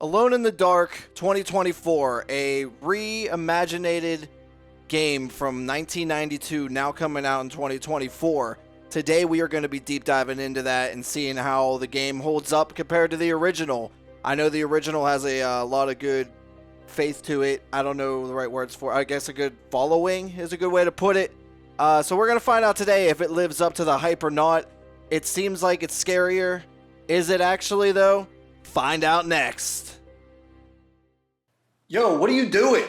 Alone in the Dark 2024, a reimaginated game from 1992, now coming out in 2024. Today we are going to be deep diving into that and seeing how the game holds up compared to the original. I know the original has a lot of good faith to it. I don't know the right words for it. I guess a good following is a good way to put it. So we're going to find out today if it lives up to the hype or not. It seems like it's scarier. Is it actually, though? Find out next. Yo, what are you doing?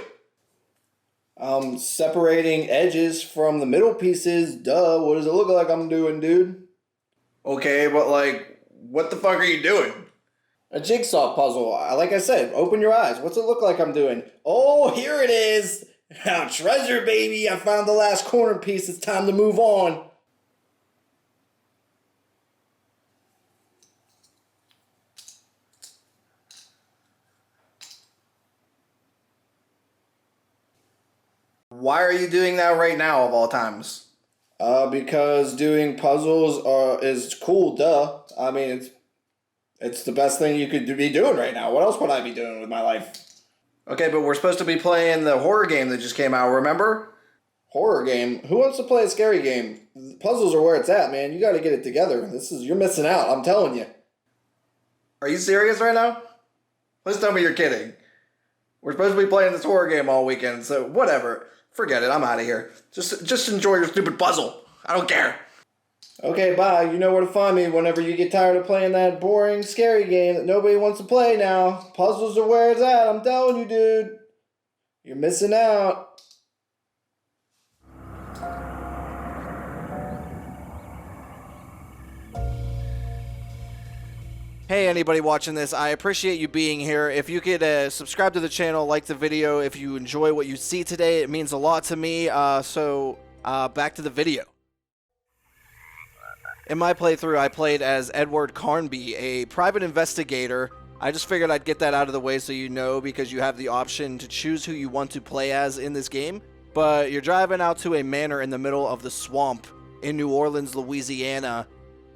Separating edges from the middle pieces. Duh, what does it look like I'm doing, dude? Okay, but like, what the fuck are you doing? A jigsaw puzzle. Like I said, open your eyes. What's it look like I'm doing? Oh, here it is. Now, treasure, baby. I found the last corner piece. It's time to move on. Why are you doing that right now of all times? Because doing puzzles is cool, duh. I mean, it's the best thing you could be doing right now. What else would I be doing with my life? Okay, but we're supposed to be playing the horror game that just came out, remember? Horror game? Who wants to play a scary game? Puzzles are where it's at, man. You gotta get it together. You're missing out, I'm telling you. Are you serious right now? Please tell me you're kidding. We're supposed to be playing this horror game all weekend, so whatever. Forget it, I'm out of here. Just enjoy your stupid puzzle. I don't care. Okay, bye. You know where to find me whenever you get tired of playing that boring, scary game that nobody wants to play now. Puzzles are where it's at, I'm telling you, dude. You're missing out. Hey, anybody watching this, I appreciate you being here. If you could subscribe to the channel, like the video, if you enjoy what you see today, it means a lot to me. So back to the video. In my playthrough, I played as Edward Carnby, a private investigator. I just figured I'd get that out of the way so you know, because you have the option to choose who you want to play as in this game. But you're driving out to a manor in the middle of the swamp in New Orleans, Louisiana.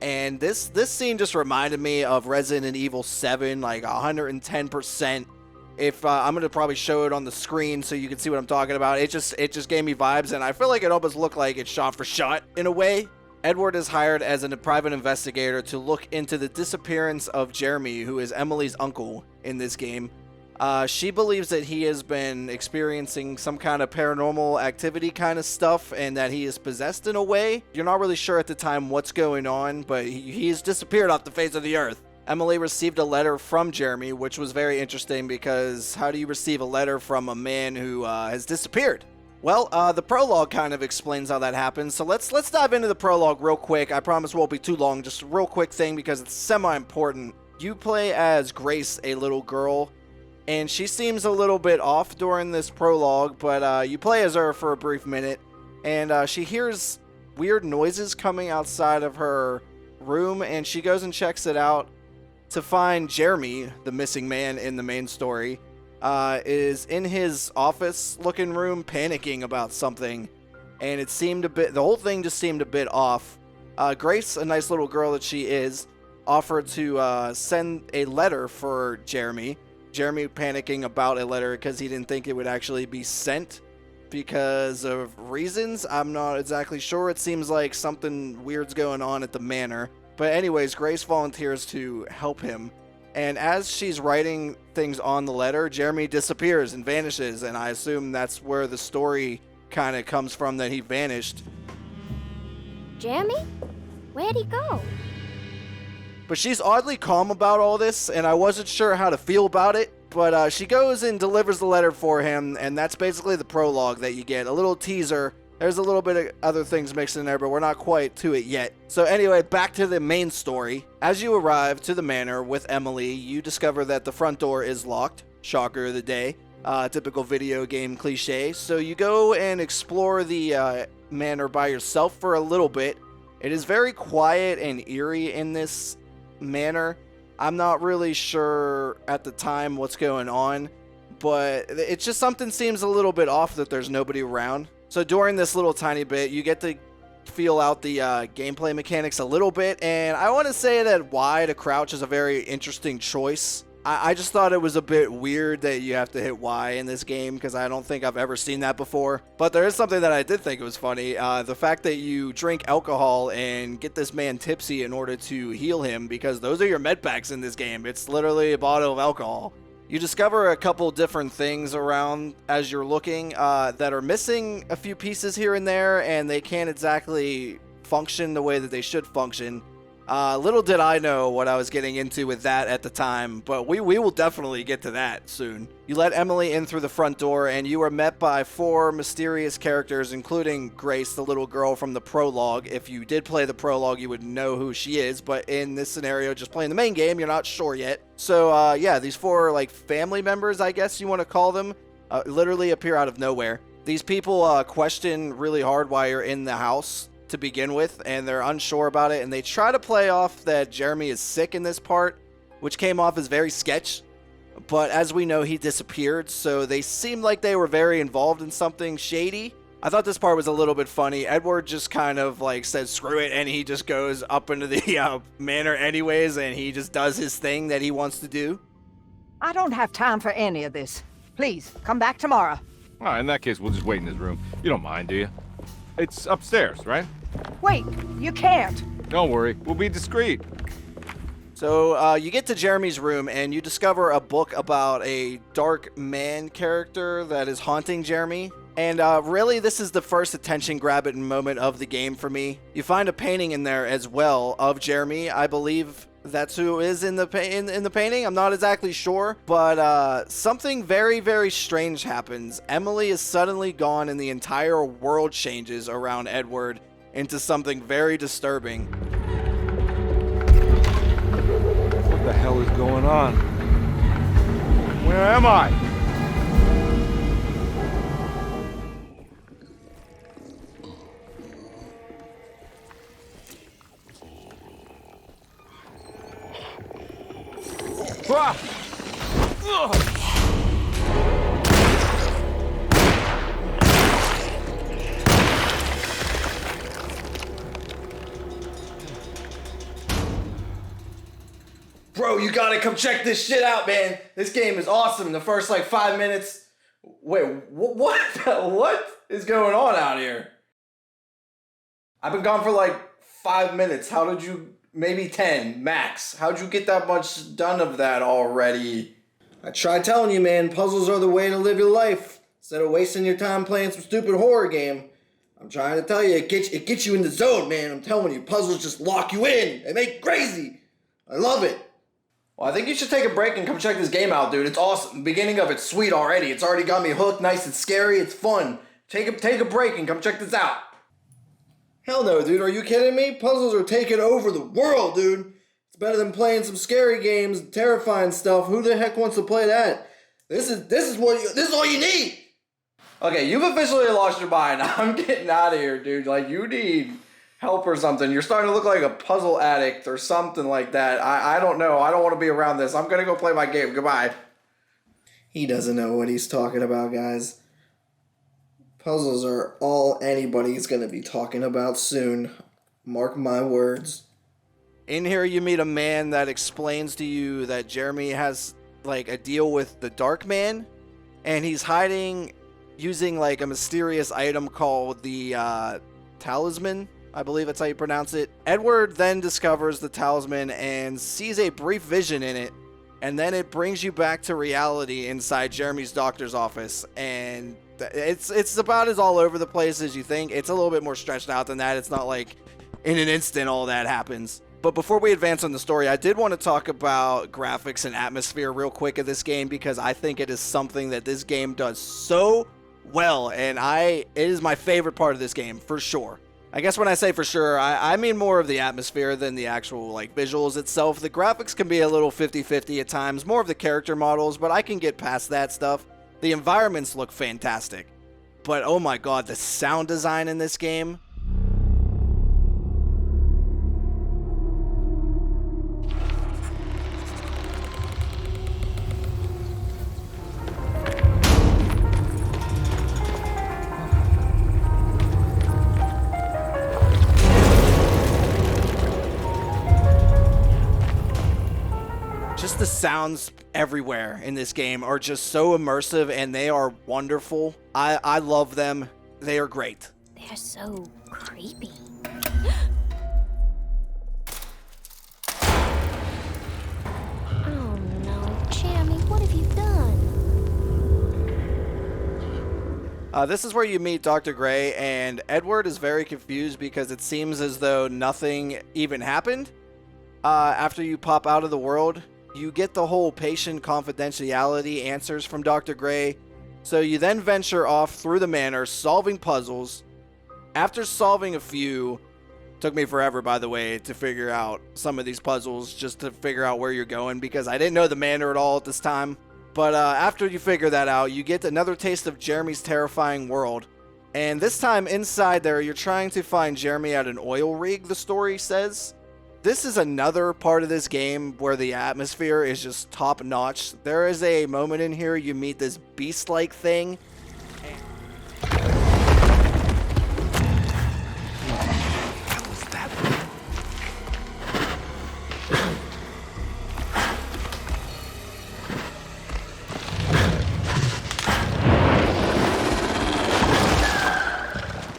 And this scene just reminded me of Resident Evil 7, like 110%. If I'm going to probably show it on the screen so you can see what I'm talking about. It just gave me vibes, and I feel like it almost looked like it's shot for shot in a way. Edward is hired as a private investigator to look into the disappearance of Jeremy, who is Emily's uncle in this game. She believes that he has been experiencing some kind of paranormal activity kind of stuff and that he is possessed in a way. You're not really sure at the time what's going on, but he's disappeared off the face of the earth. Emily received a letter from Jeremy, which was very interesting because how do you receive a letter from a man who has disappeared? Well, the prologue kind of explains how that happens, so let's dive into the prologue real quick. I promise it won't be too long, just a real quick thing because it's semi-important. You play as Grace, a little girl, and she seems a little bit off during this prologue, but you play as her for a brief minute, and she hears weird noises coming outside of her room, and she goes and checks it out to find Jeremy, the missing man in the main story, is in his office looking room panicking about something, and the whole thing just seemed a bit off. Grace, a nice little girl that she is, offered to send a letter for Jeremy panicking about a letter because he didn't think it would actually be sent because of reasons. I'm not exactly sure. It seems like something weird's going on at the manor. But anyways, Grace volunteers to help him. And as she's writing things on the letter, Jeremy disappears and vanishes. And I assume that's where the story kind of comes from, that he vanished. Jeremy? Where'd he go? But she's oddly calm about all this, and I wasn't sure how to feel about it. But she goes and delivers the letter for him, and that's basically the prologue that you get. A little teaser. There's a little bit of other things mixed in there, but we're not quite to it yet. So anyway, back to the main story. As you arrive to the manor with Emily, you discover that the front door is locked. Shocker of the day. Typical video game cliche. So you go and explore the manor by yourself for a little bit. It is very quiet and eerie in this manor. I'm not really sure at the time what's going on, but it's just something seems a little bit off that there's nobody around. So during this little tiny bit, you get to feel out the gameplay mechanics a little bit, and I want to say that Y to crouch is a very interesting choice. I just thought it was a bit weird that you have to hit Y in this game because I don't think I've ever seen that before. But there is something that I did think was funny. The fact that you drink alcohol and get this man tipsy in order to heal him, because those are your med packs in this game. It's literally a bottle of alcohol. You discover a couple different things around as you're looking that are missing a few pieces here and there, and they can't exactly function the way that they should function. Little did I know what I was getting into with that at the time, but we will definitely get to that soon. You let Emily in through the front door, and you are met by 4 mysterious characters, including Grace, the little girl from the prologue. If you did play the prologue, you would know who she is, but in this scenario, just playing the main game, you're not sure yet. So, yeah, these 4, like, family members, I guess you want to call them, literally appear out of nowhere. These people question really hard why you're in the house to begin with, and they're unsure about it, and they try to play off that Jeremy is sick in this part, which came off as very sketch, but as we know, he disappeared, so they seemed like they were very involved in something shady. I thought this part was a little bit funny. Edward just kind of like said screw it, and he just goes up into the manor anyways, and he just does his thing that he wants to do. I don't have time for any of this. Please, come back tomorrow. All right, in that case, we'll just wait in his room. You don't mind, do you? It's upstairs, right? Wait, you can't. Don't worry, we'll be discreet. So you get to Jeremy's room and you discover a book about a dark man character that is haunting Jeremy. And really, this is the first attention-grabbing moment of the game for me. You find a painting in there as well of Jeremy. I believe that's who is in the painting. I'm not exactly sure, but something very, very strange happens. Emily is suddenly gone and the entire world changes around Edward into something very disturbing. What the hell is going on? Where am I? Ah! Ugh! Bro, you gotta come check this shit out, man. This game is awesome. The first, like, 5 minutes... Wait, what is going on out here? I've been gone for, like, 5 minutes. How did you... Maybe 10, max. How'd you get that much done of that already? I tried telling you, man. Puzzles are the way to live your life. Instead of wasting your time playing some stupid horror game. I'm trying to tell you, it gets you in the zone, man. I'm telling you, puzzles just lock you in. They make you crazy. I love it. Well, I think you should take a break and come check this game out, dude. It's awesome. The beginning of it's sweet already. It's already got me hooked. Nice and scary. It's fun. Take a break and come check this out. Hell no, dude. Are you kidding me? Puzzles are taking over the world, dude. It's better than playing some scary games and terrifying stuff. Who the heck wants to play that? This is all you need. Okay, you've officially lost your mind. I'm getting out of here, dude. Like, you need help or something. You're starting to look like a puzzle addict or something like that. I don't know. I don't want to be around this. I'm gonna go play my game. Goodbye. He doesn't know what he's talking about, guys. Puzzles are all anybody's gonna be talking about soon. Mark my words. In here, you meet a man that explains to you that Jeremy has, like, a deal with the Dark Man, and he's hiding using, like, a mysterious item called the talisman. I believe that's how you pronounce it. Edward then discovers the talisman and sees a brief vision in it, and then it brings you back to reality inside Jeremy's doctor's office, and it's about as all over the place as you think. It's a little bit more stretched out than that. It's not like in an instant all that happens. But before we advance on the story, I did want to talk about graphics and atmosphere real quick of this game, because I think it is something that this game does so well, and it is my favorite part of this game, for sure. I guess when I say for sure, I mean more of the atmosphere than the actual, like, visuals itself. The graphics can be a little 50-50 at times, more of the character models, but I can get past that stuff. The environments look fantastic, but oh my god, the sound design in this game. Just the sounds everywhere in this game are just so immersive, and they are wonderful. I love them. They are great. They're so creepy. Oh no, Jeremy, what have you done? This is where you meet Dr. Gray, and Edward is very confused because it seems as though nothing even happened. After you pop out of the world, you get the whole patient confidentiality answers from Dr. Gray. So you then venture off through the manor, solving puzzles. After solving a few, took me forever, by the way, to figure out some of these puzzles, just to figure out where you're going, because I didn't know the manor at all at this time. But after you figure that out, you get another taste of Jeremy's terrifying world. And this time inside there, you're trying to find Jeremy at an oil rig, the story says. This is another part of this game where the atmosphere is just top notch. There is a moment in here you meet this beast-like thing.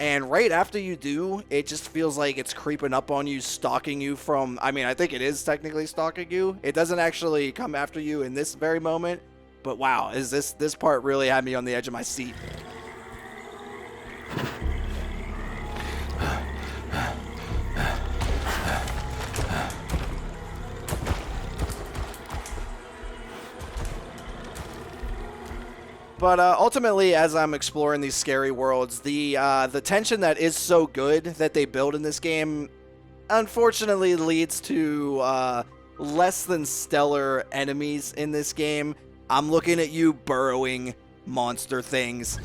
And right after you do, it just feels like it's creeping up on you, stalking you from... I mean, I think it is technically stalking you. It doesn't actually come after you in this very moment. But wow, this part really had me on the edge of my seat. But ultimately, as I'm exploring these scary worlds, the tension that is so good that they build in this game, unfortunately, leads to less than stellar enemies in this game. I'm looking at you, burrowing monster things.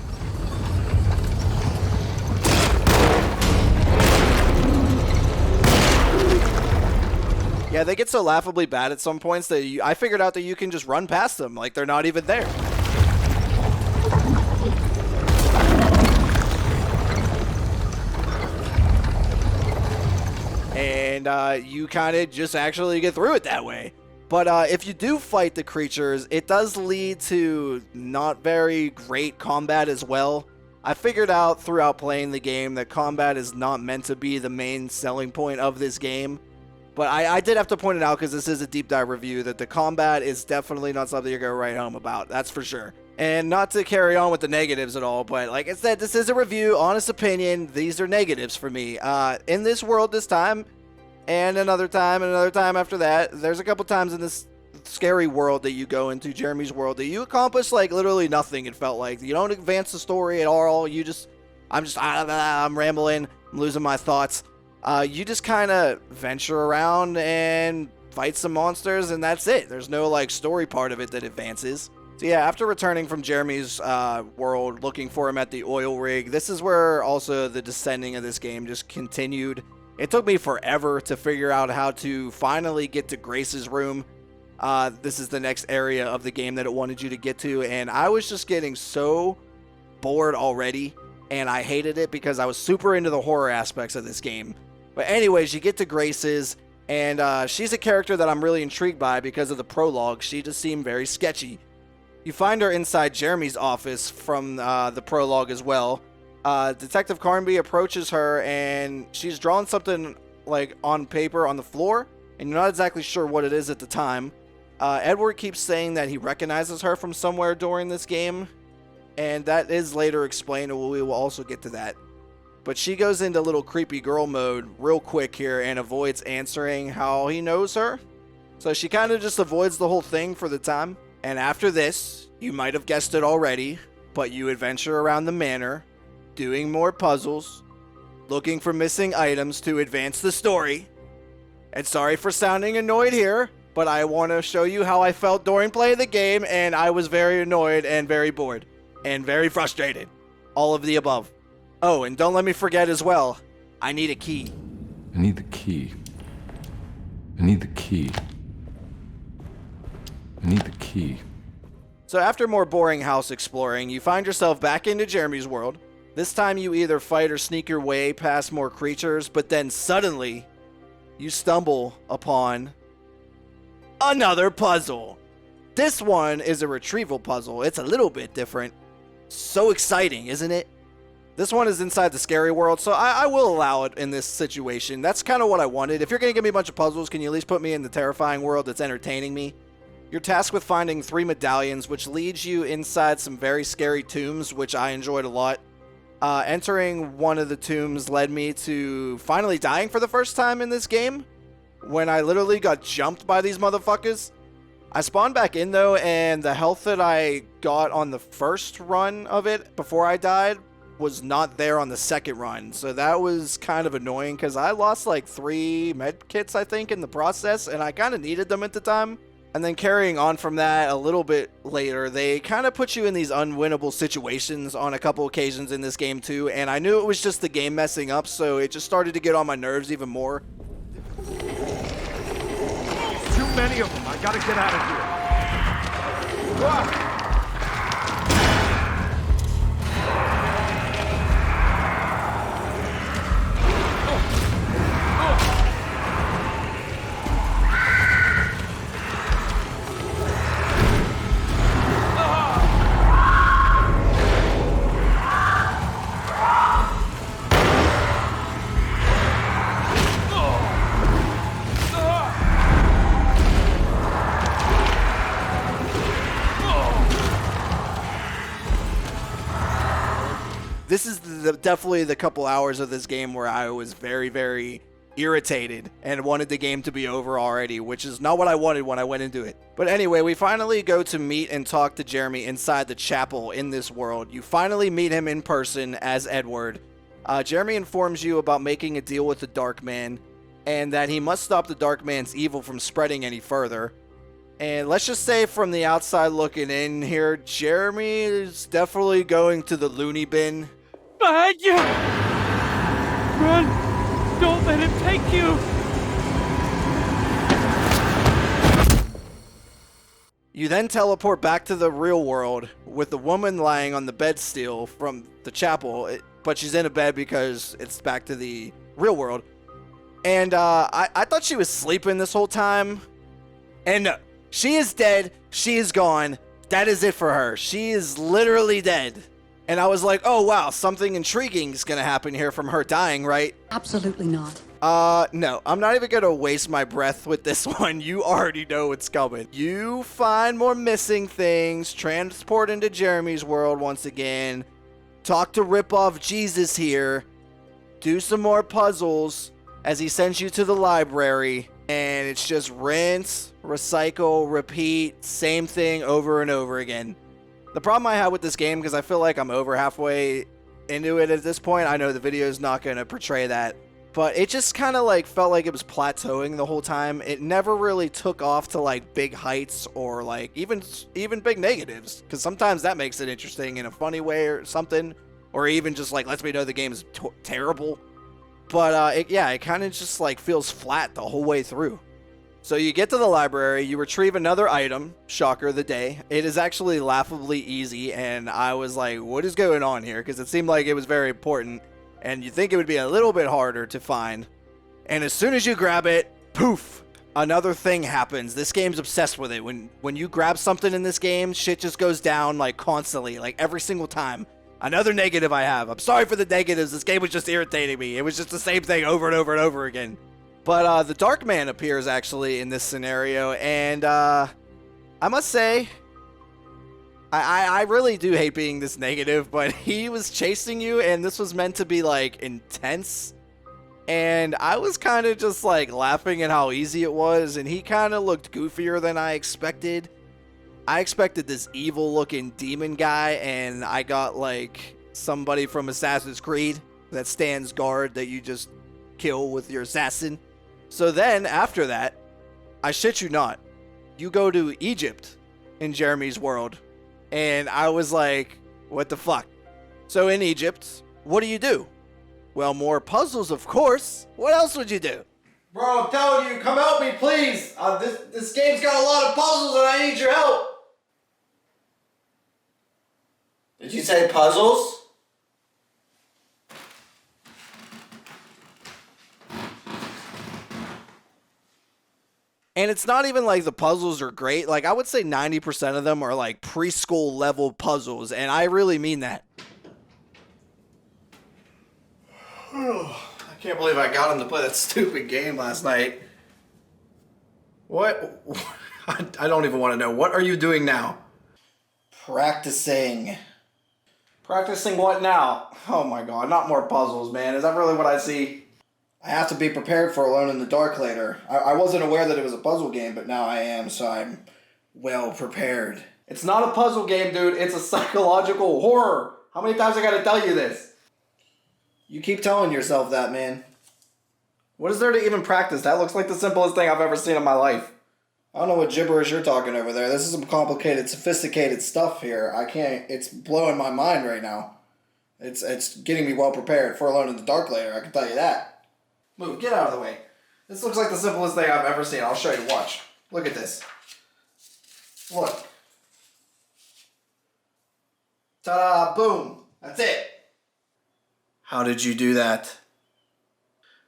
Yeah, they get so laughably bad at some points that I figured out that you can just run past them, like they're not even there. And you kind of just actually get through it that way. But if you do fight the creatures, it does lead to not very great combat as well. I figured out throughout playing the game that combat is not meant to be the main selling point of this game. But I did have to point it out because this is a deep dive review, that the combat is definitely not something you're going to write home about. That's for sure. And not to carry on with the negatives at all, but like I said, this is a review, honest opinion. These are negatives for me. In this world this time, and another time after that, there's a couple times in this scary world that you go into, Jeremy's world, that you accomplish like literally nothing. It felt like you don't advance the story at all. I'm rambling, I'm losing my thoughts. You just kind of venture around and fight some monsters, and that's it. There's no like story part of it that advances. So yeah, after returning from Jeremy's world, looking for him at the oil rig, this is where also the descending of this game just continued. It took me forever to figure out how to finally get to Grace's room. This is the next area of the game that it wanted you to get to, and I was just getting so bored already, and I hated it because I was super into the horror aspects of this game. But anyways, you get to Grace's, and she's a character that I'm really intrigued by because of the prologue. She just seemed very sketchy. You find her inside Jeremy's office from the prologue as well. Detective Carnby approaches her, and she's drawn something like on paper on the floor, and you're not exactly sure what it is at the time. Edward keeps saying that he recognizes her from somewhere during this game, and that is later explained, and we will also get to that. But she goes into little creepy girl mode real quick here and avoids answering how he knows her. So she kind of just avoids the whole thing for the time. And after this, you might have guessed it already, but you adventure around the manor, doing more puzzles, looking for missing items to advance the story. And sorry for sounding annoyed here, but I want to show you how I felt during playing the game, and I was very annoyed and very bored and very frustrated. All of the above. Oh, and don't let me forget as well, I need a key. I need the key. I need the key. I need the key. So after more boring house exploring, you find yourself back into Jeremy's world. This time you either fight or sneak your way past more creatures, but then suddenly you stumble upon another puzzle. this one is a retrieval puzzle. It's a little bit different. So exciting, isn't it? This one is inside the scary world, so I will allow it in this situation. That's kind of what I wanted. If you're going to give me a bunch of puzzles, can you at least put me in the terrifying world that's entertaining me? You're tasked with finding 3 medallions, which leads you inside some very scary tombs, which I enjoyed a lot. Entering one of the tombs led me to finally dying for the first time in this game, when I literally got jumped by these motherfuckers. I spawned back in though, and the health that I got on the first run of it before I died was not there on the second run, so that was kind of annoying because I lost like 3 med kits I think in the process, and I kind of needed them at the time. And then carrying on from that a little bit later, they kind of put you in these unwinnable situations on a couple occasions in this game too, and I knew it was just the game messing up, so it just started to get on my nerves even more. Too many of them. I gotta get out of here. Ah! This is definitely the couple hours of this game where I was very, very irritated and wanted the game to be over already, which is not what I wanted when I went into it. But anyway, we finally go to meet and talk to Jeremy inside the chapel in this world. You finally meet him in person as Edward. Jeremy informs you about making a deal with the Dark Man and that he must stop the Dark Man's evil from spreading any further. And let's just say from the outside looking in here, Jeremy is definitely going to the loony bin. Behind you! Run! Don't let him take you! You then teleport back to the real world with the woman lying on the bed still from the chapel, but she's in a bed because it's back to the real world. And I thought she was sleeping this whole time. And no, she is dead. She is gone. That is it for her. She is literally dead. And I was like, oh wow, something intriguing is going to happen here from her dying, right? Absolutely not. No, I'm not even going to waste my breath with this one. You already know what's coming. You find more missing things, transport into Jeremy's world once again, talk to Rip-Off Jesus here, do some more puzzles as he sends you to the library, and it's just rinse, recycle, repeat, same thing over and over again. The problem I have with this game, because I feel like I'm over halfway into it at this point, I know the video is not going to portray that, but it just kind of like felt like it was plateauing the whole time. It never really took off to like big heights or like even big negatives, because sometimes that makes it interesting in a funny way or something, or even just like lets me know the game is terrible. But it kind of just like feels flat the whole way through. So you get to the library, you retrieve another item, shocker of the day. It is actually laughably easy, and I was like, what is going on here? Because it seemed like it was very important, and you think it would be a little bit harder to find. And as soon as you grab it, poof, another thing happens. This game's obsessed with it. When you grab something in this game, shit just goes down like constantly, like every single time. Another negative I have. I'm sorry for the negatives. This game was just irritating me. It was just the same thing over and over and over again. But the Dark Man appears actually in this scenario, and I must say, I really do hate being this negative, but he was chasing you, and this was meant to be like intense, and I was kind of just like laughing at how easy it was, and he kind of looked goofier than I expected. I expected this evil looking demon guy, and I got like somebody from Assassin's Creed that stands guard that you just kill with your assassin. So then, after that, I shit you not, you go to Egypt in Jeremy's world. And I was like, what the fuck? So in Egypt, what do? Well, more puzzles, of course. What else would you do? Bro, I'm telling you, come help me, please. This game's got a lot of puzzles and I need your help. Did you say puzzles? And And it's not even like the puzzles are great. Like, I would say 90% of them are like preschool level puzzles, and I really mean that. I can't believe I got him to play that stupid game last night. What? I don't even want to know. What are you doing now? Practicing. Practicing what now? Oh my god, not more puzzles, man. Is that really what I see? I have to be prepared for Alone in the Dark later. I wasn't aware that it was a puzzle game, but now I am, so I'm well prepared. It's not a puzzle game, dude. It's a psychological horror. How many times I gotta tell you this? You keep telling yourself that, man. What is there to even practice? That looks like the simplest thing I've ever seen in my life. I don't know what gibberish you're talking over there. This is some complicated, sophisticated stuff here. I can't... It's blowing my mind right now. It's getting me well prepared for Alone in the Dark later, I can tell you that. Move, get out of the way. This looks like the simplest thing I've ever seen. I'll show you. Watch. Look at this. Look. Ta-da! Boom! That's it! How did you do that?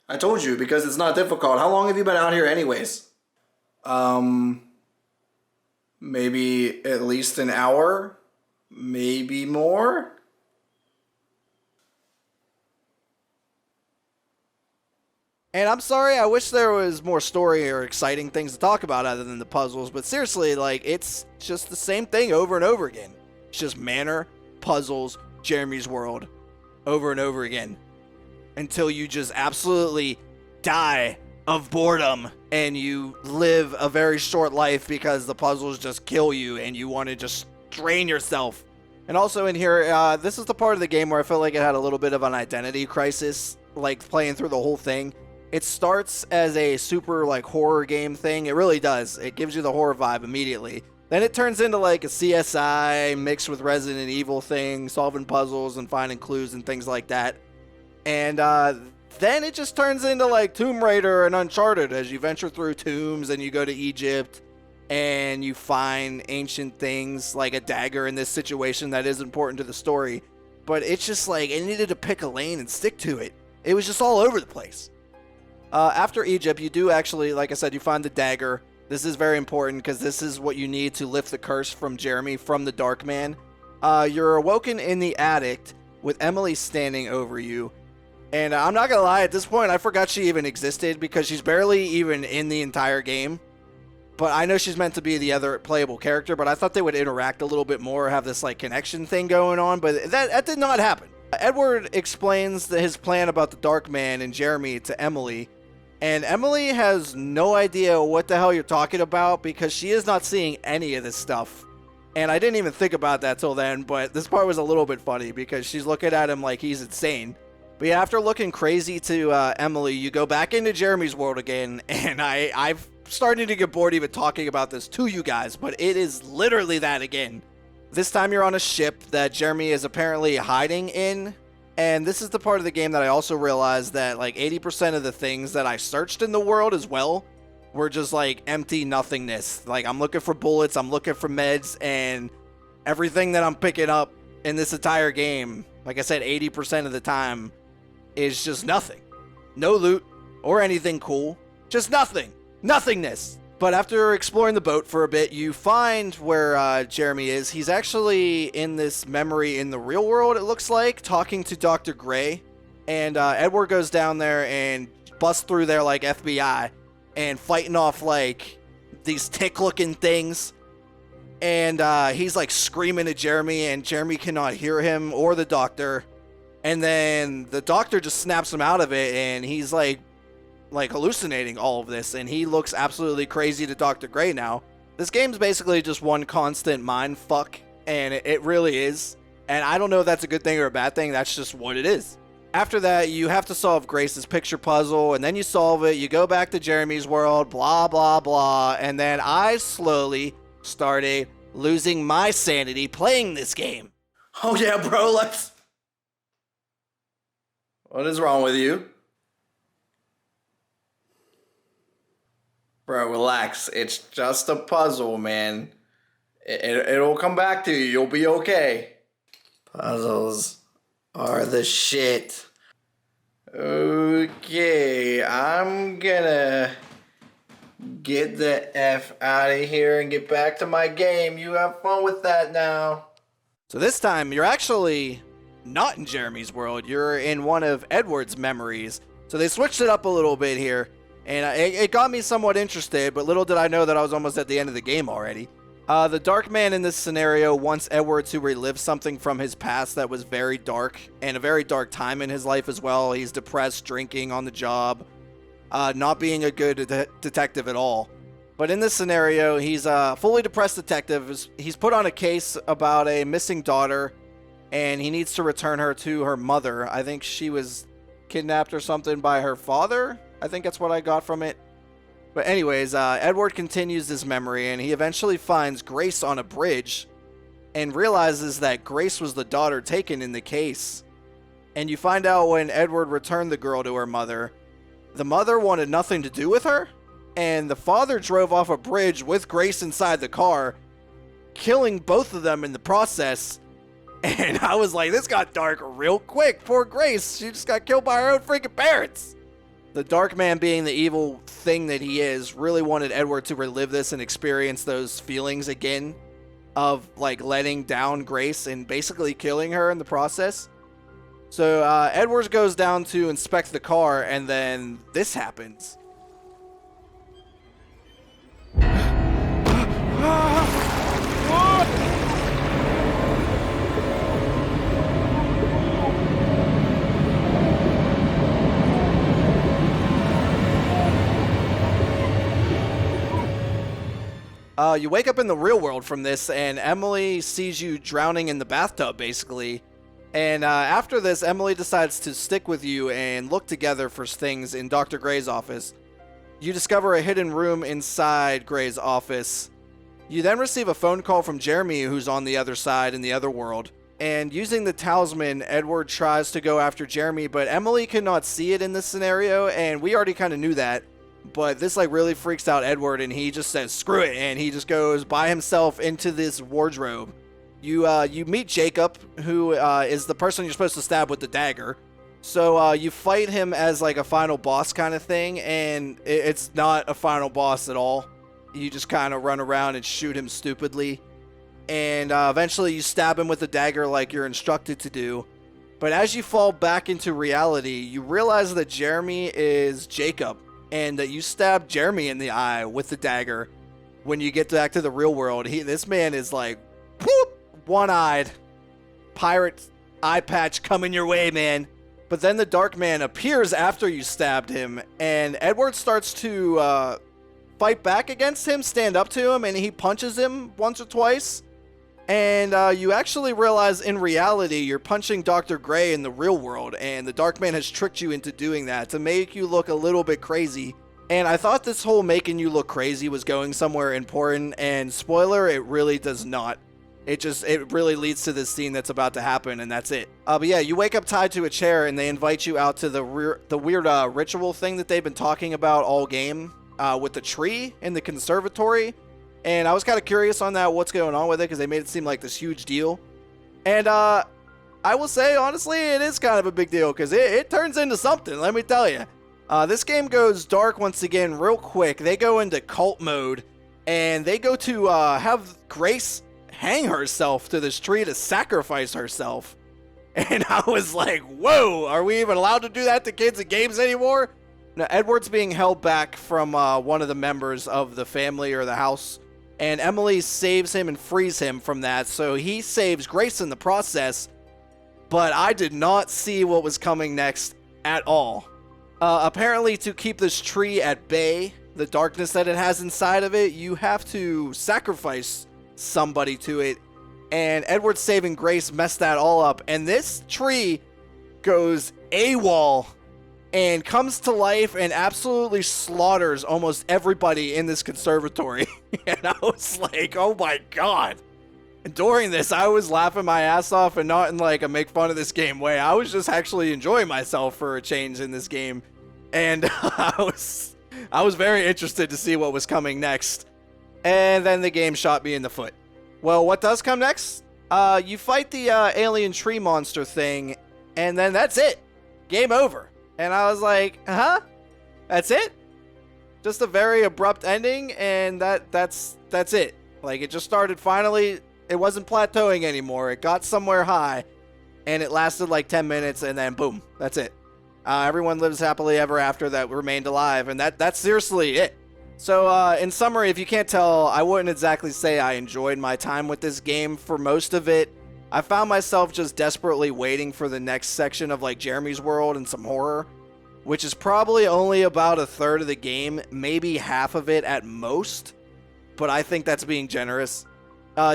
I told you, because it's not difficult. How long have you been out here anyways? Maybe at least an hour? Maybe more? And I'm sorry, I wish there was more story or exciting things to talk about other than the puzzles, but seriously, like, it's just the same thing over and over again. It's just Manor, puzzles, Jeremy's World, over and over again. Until you just absolutely die of boredom and you live a very short life because the puzzles just kill you and you want to just drain yourself. And also in here, this is the part of the game where I feel like it had a little bit of an identity crisis, like playing through the whole thing. It starts as a super like horror game thing. It really does. It gives you the horror vibe immediately. Then it turns into like a CSI mixed with Resident Evil thing, solving puzzles and finding clues and things like that. And then it just turns into like Tomb Raider and Uncharted as you venture through tombs and you go to Egypt and you find ancient things like a dagger in this situation that is important to the story. But it's just like it needed to pick a lane and stick to it. It was just all over the place. After Egypt, you do actually, like I said, you find the dagger. This is very important because this is what you need to lift the curse from Jeremy, from the Dark Man. You're awoken in the attic with Emily standing over you. And I'm not going to lie, at this point, I forgot she even existed because she's barely even in the entire game. But I know she's meant to be the other playable character, but I thought they would interact a little bit more, have this like connection thing going on, but that did not happen. Edward explains his plan about the Dark Man and Jeremy to Emily. And Emily has no idea what the hell you're talking about because she is not seeing any of this stuff. And I didn't even think about that till then, but this part was a little bit funny because she's looking at him like he's insane. But yeah, after looking crazy to Emily, you go back into Jeremy's world again, and I've started to get bored even talking about this to you guys, but it is literally that again. This time you're on a ship that Jeremy is apparently hiding in. And this is the part of the game that I also realized that like 80% of the things that I searched in the world as well were just like empty nothingness. Like I'm looking for bullets, I'm looking for meds, and everything that I'm picking up in this entire game, like I said, 80% of the time is just nothing. No loot or anything cool, just nothing. Nothingness. But after exploring the boat for a bit, you find where Jeremy is. He's actually in this memory in the real world, it looks like, talking to Dr. Gray. And Edward goes down there and busts through there like FBI and fighting off like these tick-looking things. And he's like screaming at Jeremy, and Jeremy cannot hear him or the doctor. And then the doctor just snaps him out of it, and he's like hallucinating all of this, and he looks absolutely crazy to Dr. Gray now. This game's basically just one constant mind fuck, and it really is. And I don't know if that's a good thing or a bad thing, that's just what it is. After that, you have to solve Grace's picture puzzle, and then you solve it, you go back to Jeremy's world, blah, blah, blah, and then I slowly started losing my sanity playing this game. Oh yeah, bro, let's... What is wrong with you? Bro, relax. It's just a puzzle, man. It'll come back to you. You'll be okay. Puzzles are the shit. Okay, I'm gonna Get the F out of here and get back to my game. You have fun with that now. So this time, you're actually not in Jeremy's world. You're in one of Edward's memories. So they switched it up a little bit here, and it got me somewhat interested, but little did I know that I was almost at the end of the game already. The Dark Man in this scenario wants Edward to relive something from his past that was very dark, and a very dark time in his life as well. He's depressed, drinking on the job, not being a good detective at all. But in this scenario, he's a fully depressed detective. He's put on a case about a missing daughter, and he needs to return her to her mother. I think she was kidnapped or something by her father. I think that's what I got from it. But anyways, Edward continues his memory, and he eventually finds Grace on a bridge and realizes that Grace was the daughter taken in the case. And you find out when Edward returned the girl to her mother, the mother wanted nothing to do with her, and the father drove off a bridge with Grace inside the car, killing both of them in the process. And I was like, this got dark real quick. Poor Grace, she just got killed by her own freaking parents. The Dark Man, being the evil thing that he is, really wanted Edward to relive this and experience those feelings again of like letting down Grace and basically killing her in the process. So Edward goes down to inspect the car, and then this happens. You wake up in the real world from this, and Emily sees you drowning in the bathtub, basically. And after this, Emily decides to stick with you and look together for things in Dr. Gray's office. You discover a hidden room inside Gray's office. You then receive a phone call from Jeremy, who's on the other side in the other world. And using the talisman, Edward tries to go after Jeremy, but Emily cannot see it in this scenario, and we already kind of knew that. But this like really freaks out Edward, and he just says, screw it, and he just goes by himself into this wardrobe. You meet Jacob, who is the person you're supposed to stab with the dagger. So you fight him as like a final boss kind of thing, and it's not a final boss at all. You just kind of run around and shoot him stupidly. And eventually you stab him with the dagger like you're instructed to do. But as you fall back into reality, you realize that Jeremy is Jacob, and that you stabbed Jeremy in the eye with the dagger. When you get back to the real world, this man is like, whoop, one-eyed. Pirate eye patch coming your way, man. But then the Dark Man appears after you stabbed him, and Edward starts to fight back against him, stand up to him, and he punches him once or twice. And you actually realize in reality you're punching Dr. Gray in the real world, and the Dark Man has tricked you into doing that to make you look a little bit crazy. And I thought this whole making you look crazy was going somewhere important, and spoiler, it really does not. It really leads to this scene that's about to happen, and that's it. But yeah, you wake up tied to a chair, and they invite you out to the weird ritual thing that they've been talking about all game with the tree in the conservatory. And I was kind of curious on that, what's going on with it, because they made it seem like this huge deal. And I will say, honestly, it is kind of a big deal, because it turns into something, let me tell you. This game goes dark once again real quick. They go into cult mode, and they go to have Grace hang herself to this tree to sacrifice herself. And I was like, whoa, are we even allowed to do that to kids in games anymore? Now, Edward's being held back from one of the members of the family or the house, and Emily saves him and frees him from that, so he saves Grace in the process, but I did not see what was coming next at all. Apparently, to keep this tree at bay, the darkness that it has inside of it, you have to sacrifice somebody to it, and Edward saving Grace messed that all up, and this tree goes AWOL and comes to life and absolutely slaughters almost everybody in this conservatory. And I was like, oh my god. And during this, I was laughing my ass off, and not in like a make fun of this game way. I was just actually enjoying myself for a change in this game. And I was very interested to see what was coming next. And then the game shot me in the foot. Well, what does come next? You fight the alien tree monster thing, and then that's it. Game over. And I was like, huh? That's it? just a very abrupt ending, and that's it. Like, it just started finally. It wasn't plateauing anymore. It got somewhere high, and it lasted like 10 minutes, and then boom, that's it. Everyone lives happily ever after that remained alive, and that's seriously it. So, in summary, if you can't tell, I wouldn't exactly say I enjoyed my time with this game for most of it. I found myself just desperately waiting for the next section of like Jeremy's world and some horror, which is probably only about a third of the game, maybe half of it at most, but I think that's being generous.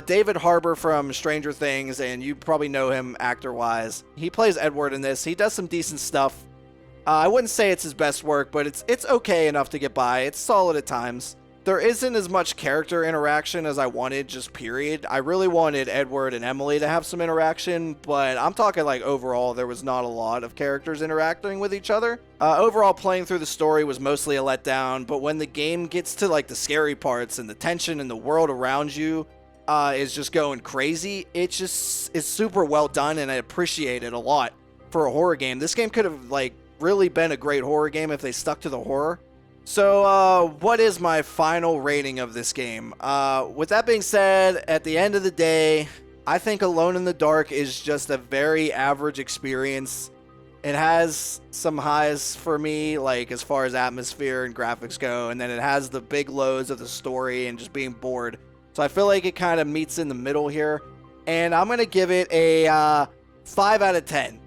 David Harbour from Stranger Things, and you probably know him actor-wise. He plays Edward in this. He does some decent stuff. I wouldn't say it's his best work, but it's okay enough to get by. It's solid at times. There isn't as much character interaction as I wanted, just period. I really wanted Edward and Emily to have some interaction, but I'm talking like overall, there was not a lot of characters interacting with each other. Overall, playing through the story was mostly a letdown, but when the game gets to like the scary parts and the tension and the world around you, is just going crazy. It's super well done, and I appreciate it a lot for a horror game. This game could have like really been a great horror game if they stuck to the horror. So what is my final rating of this game? With that being said, at the end of the day, I think Alone in the Dark is just a very average experience. It has some highs for me, like as far as atmosphere and graphics go, and then it has the big lows of the story and just being bored. So I feel like it kind of meets in the middle here. And I'm going to give it a 5 out of 10.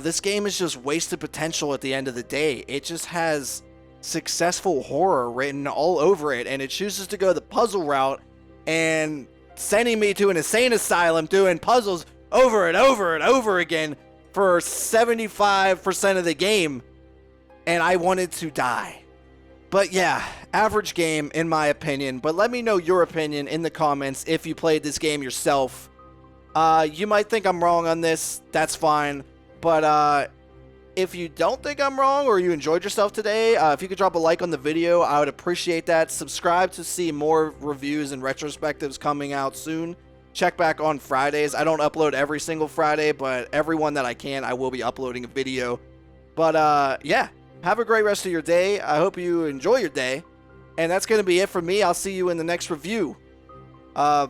This game is just wasted potential at the end of the day. It just has successful horror written all over it. And it chooses to go the puzzle route and sending me to an insane asylum doing puzzles over and over and over again for 75% of the game. And I wanted to die. But yeah, average game in my opinion, but let me know your opinion in the comments if you played this game yourself. You might think I'm wrong on this, that's fine, but if you don't think I'm wrong or you enjoyed yourself today, if you could drop a like on the video, I would appreciate that. Subscribe to see more reviews and retrospectives coming out soon. Check back on Fridays. I don't upload every single Friday, but every one that I can, I will be uploading a video. But yeah. Have a great rest of your day. I hope you enjoy your day. And that's going to be it for me. I'll see you in the next review. Bye.